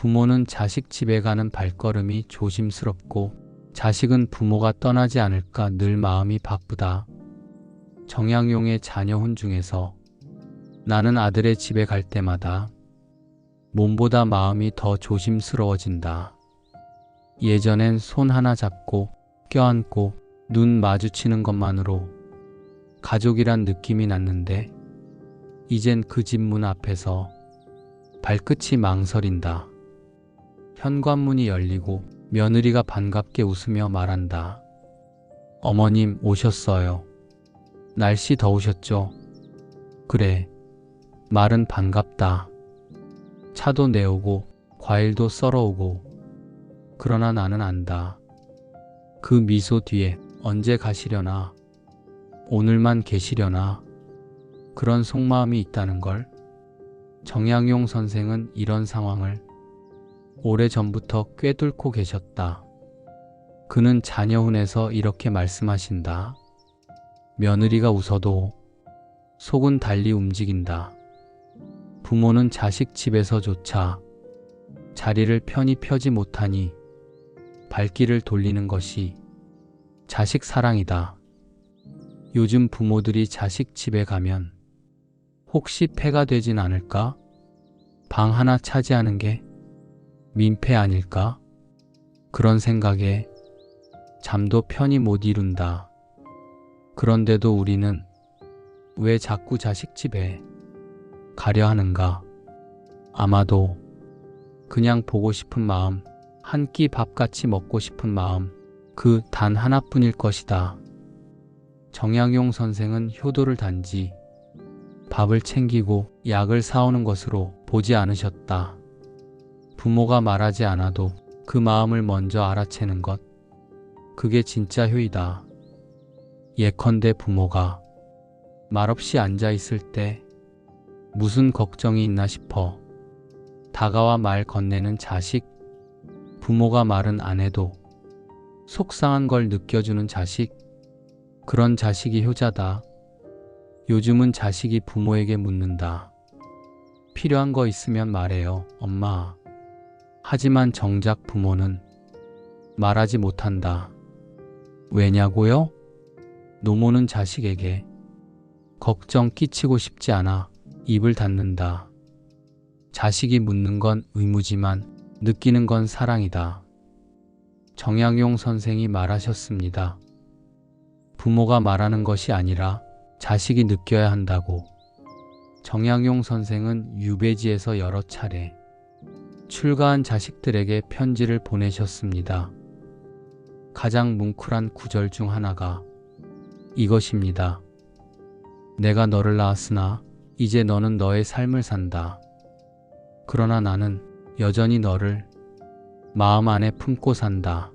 부모는 자식 집에 가는 발걸음이 조심스럽고 자식은 부모가 떠나지 않을까 늘 마음이 바쁘다. 정약용의 자녀훈 중에서 나는 아들의 집에 갈 때마다 몸보다 마음이 더 조심스러워진다. 예전엔 손 하나 잡고 껴안고 눈 마주치는 것만으로 가족이란 느낌이 났는데 이젠 그 집 문 앞에서 발끝이 망설인다. 현관문이 열리고 며느리가 반갑게 웃으며 말한다. 어머님 오셨어요. 날씨 더우셨죠? 그래. 말은 반갑다. 차도 내오고 과일도 썰어오고. 그러나 나는 안다. 그 미소 뒤에 언제 가시려나, 오늘만 계시려나, 그런 속마음이 있다는 걸. 정약용 선생은 이런 상황을 오래전부터 꿰뚫고 계셨다. 그는 자녀훈에서 이렇게 말씀하신다. 며느리가 웃어도 속은 달리 움직인다. 부모는 자식 집에서조차 자리를 편히 펴지 못하니 발길을 돌리는 것이 자식 사랑이다. 요즘 부모들이 자식 집에 가면 혹시 폐가 되진 않을까? 방 하나 차지하는 게 민폐 아닐까? 그런 생각에 잠도 편히 못 이룬다. 그런데도 우리는 왜 자꾸 자식 집에 가려 하는가? 아마도 그냥 보고 싶은 마음, 한 끼 밥 같이 먹고 싶은 마음, 그 단 하나뿐일 것이다. 정약용 선생은 효도를 단지 밥을 챙기고 약을 사오는 것으로 보지 않으셨다. 부모가 말하지 않아도 그 마음을 먼저 알아채는 것, 그게 진짜 효이다. 예컨대 부모가 말없이 앉아있을 때 무슨 걱정이 있나 싶어 다가와 말 건네는 자식, 부모가 말은 안 해도 속상한 걸 느껴주는 자식, 그런 자식이 효자다. 요즘은 자식이 부모에게 묻는다. 필요한 거 있으면 말해요, 엄마. 하지만 정작 부모는 말하지 못한다. 왜냐고요? 노모는 자식에게 걱정 끼치고 싶지 않아 입을 닫는다. 자식이 묻는 건 의무지만 느끼는 건 사랑이다. 정약용 선생이 말하셨습니다. 부모가 말하는 것이 아니라 자식이 느껴야 한다고. 정약용 선생은 유배지에서 여러 차례 출가한 자식들에게 편지를 보내셨습니다. 가장 뭉클한 구절 중 하나가 이것입니다. 내가 너를 낳았으나 이제 너는 너의 삶을 산다. 그러나 나는 여전히 너를 마음 안에 품고 산다.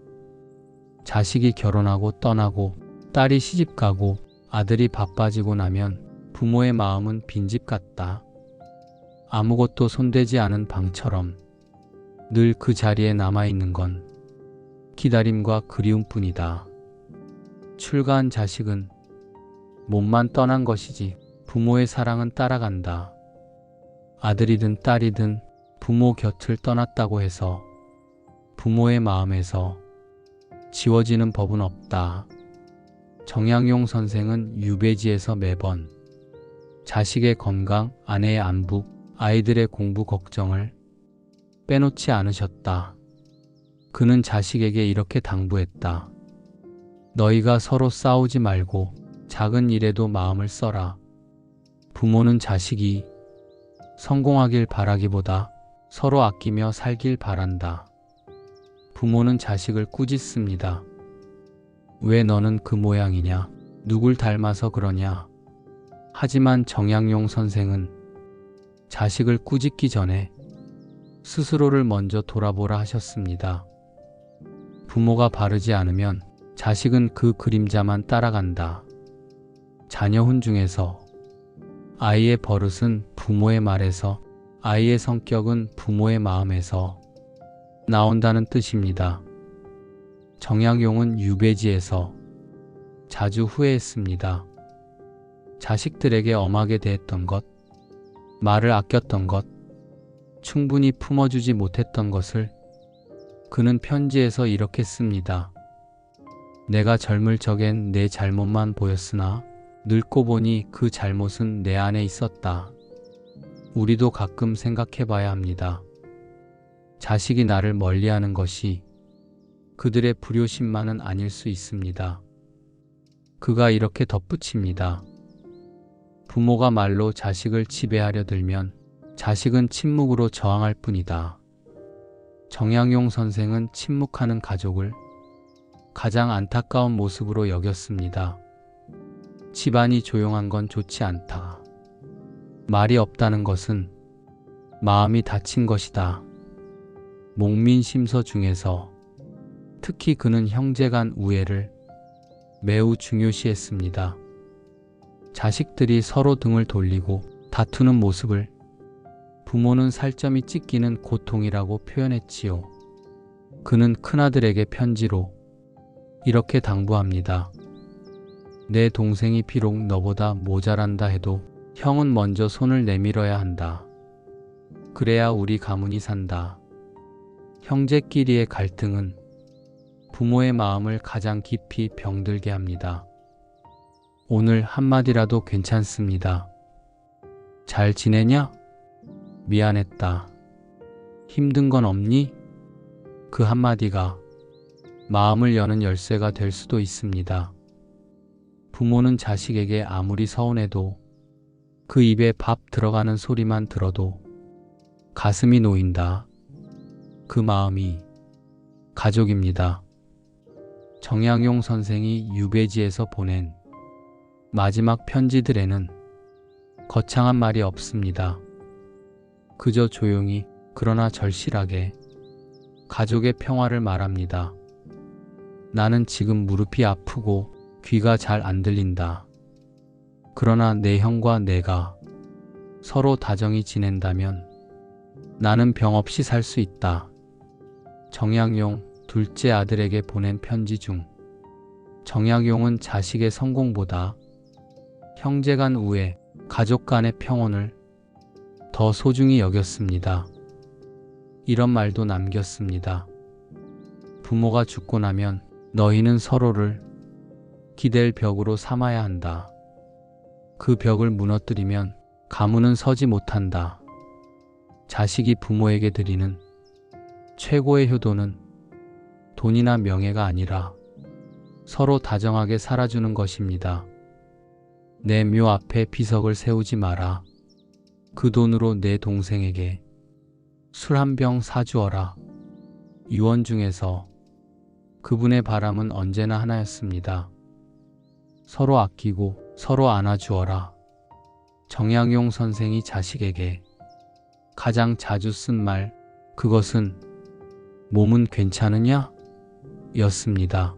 자식이 결혼하고 떠나고 딸이 시집가고 아들이 바빠지고 나면 부모의 마음은 빈집 같다. 아무것도 손대지 않은 방처럼 늘 그 자리에 남아있는 건 기다림과 그리움뿐이다. 출가한 자식은 몸만 떠난 것이지 부모의 사랑은 따라간다. 아들이든 딸이든 부모 곁을 떠났다고 해서 부모의 마음에서 지워지는 법은 없다. 정약용 선생은 유배지에서 매번 자식의 건강, 아내의 안부, 아이들의 공부 걱정을 빼놓지 않으셨다. 그는 자식에게 이렇게 당부했다. 너희가 서로 싸우지 말고 작은 일에도 마음을 써라. 부모는 자식이 성공하길 바라기보다 서로 아끼며 살길 바란다. 부모는 자식을 꾸짖습니다. 왜 너는 그 모양이냐? 누굴 닮아서 그러냐? 하지만 정약용 선생은 자식을 꾸짖기 전에 스스로를 먼저 돌아보라 하셨습니다. 부모가 바르지 않으면 자식은 그 그림자만 따라간다. 자녀훈 중에서 아이의 버릇은 부모의 말에서, 아이의 성격은 부모의 마음에서 나온다는 뜻입니다. 정약용은 유배지에서 자주 후회했습니다. 자식들에게 엄하게 대했던 것, 말을 아꼈던 것, 충분히 품어주지 못했던 것을 그는 편지에서 이렇게 씁니다. 내가 젊을 적엔 내 잘못만 보였으나 늙고 보니 그 잘못은 내 안에 있었다. 우리도 가끔 생각해 봐야 합니다. 자식이 나를 멀리하는 것이 그들의 불효심만은 아닐 수 있습니다. 그가 이렇게 덧붙입니다. 부모가 말로 자식을 지배하려 들면 자식은 침묵으로 저항할 뿐이다. 정약용 선생은 침묵하는 가족을 가장 안타까운 모습으로 여겼습니다. 집안이 조용한 건 좋지 않다. 말이 없다는 것은 마음이 닫힌 것이다. 목민심서 중에서 특히 그는 형제간 우애를 매우 중요시했습니다. 자식들이 서로 등을 돌리고 다투는 모습을 부모는 살점이 찢기는 고통이라고 표현했지요. 그는 큰아들에게 편지로 이렇게 당부합니다. 내 동생이 비록 너보다 모자란다 해도 형은 먼저 손을 내밀어야 한다. 그래야 우리 가문이 산다. 형제끼리의 갈등은 부모의 마음을 가장 깊이 병들게 합니다. 오늘 한마디라도 괜찮습니다. 잘 지내냐? 미안했다. 힘든 건 없니? 그 한마디가 마음을 여는 열쇠가 될 수도 있습니다. 부모는 자식에게 아무리 서운해도 그 입에 밥 들어가는 소리만 들어도 가슴이 놓인다. 그 마음이 가족입니다. 정약용 선생이 유배지에서 보낸 마지막 편지들에는 거창한 말이 없습니다. 그저 조용히 그러나 절실하게 가족의 평화를 말합니다. 나는 지금 무릎이 아프고 귀가 잘 안 들린다. 그러나 내 형과 내가 서로 다정히 지낸다면 나는 병 없이 살 수 있다. 정약용 둘째 아들에게 보낸 편지 중 정약용은 자식의 성공보다 형제 간 우애, 가족 간의 평온을 더 소중히 여겼습니다. 이런 말도 남겼습니다. 부모가 죽고 나면 너희는 서로를 기댈 벽으로 삼아야 한다. 그 벽을 무너뜨리면 가문은 서지 못한다. 자식이 부모에게 드리는 최고의 효도는 돈이나 명예가 아니라 서로 다정하게 살아주는 것입니다. 내 묘 앞에 비석을 세우지 마라. 그 돈으로 내 동생에게 술 한 병 사주어라. 유언 중에서 그분의 바람은 언제나 하나였습니다. 서로 아끼고 서로 안아주어라. 정약용 선생이 자식에게 가장 자주 쓴 말, 그것은 몸은 괜찮으냐? 였습니다.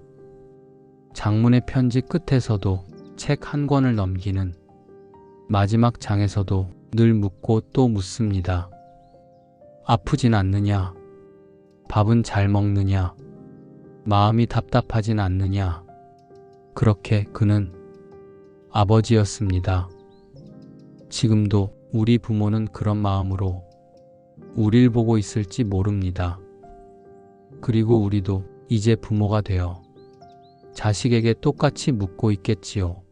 장문의 편지 끝에서도 책 한 권을 넘기는 마지막 장에서도 늘 묻고 또 묻습니다. 아프진 않느냐? 밥은 잘 먹느냐? 마음이 답답하진 않느냐? 그렇게 그는 아버지였습니다. 지금도 우리 부모는 그런 마음으로 우릴 보고 있을지 모릅니다. 그리고 우리도 이제 부모가 되어 자식에게 똑같이 묻고 있겠지요.